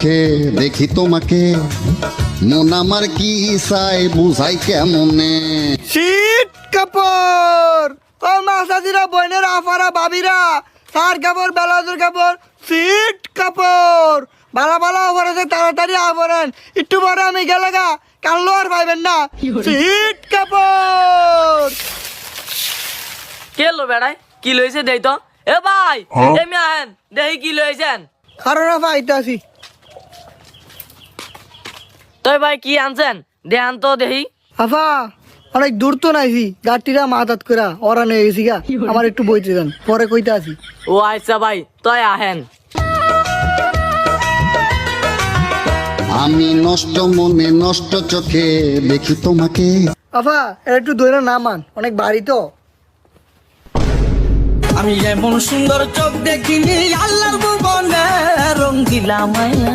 কে দেখি তোমাকে মন আমার কি চাই বুঝাই কেমনে। শীত কাপড় ও মাসাজিরা বোনেরা আফারা ভাবিরা সার কাপড় বেলাজুর কাপড় শীত কাপড় ভালো ভালো অফার আছে তাড়াতাড়ি আবরেন একটু পরে আমি গেলে গা কানলো আর পাইবেন না শীত কাপড়। কে লো বেড়াই কি লইছে দেই তো এ ভাই এমি আহেন দেহি কি লইছেন কারণ পাইতে আছি তুই ভাই কি আনছেন দেহান তো দেহি আফা অনেক দূর তো নাইছি গাড়িটা মাথাত করা ওরা নিয়ে গেছি গা আমার একটু বইতে দেন পরে কইতে আসি। ও আচ্ছা ভাই তুই আহেন। আমি নষ্ট মনে নষ্ট চোখে দেখি তোমাকে। আফা এটা একটু দইরা নামান অনেক ভারী তো। আমি এমন সুন্দর চোখ দেখিনি আল্লাহর ভুবনে রঙিলা মায়া।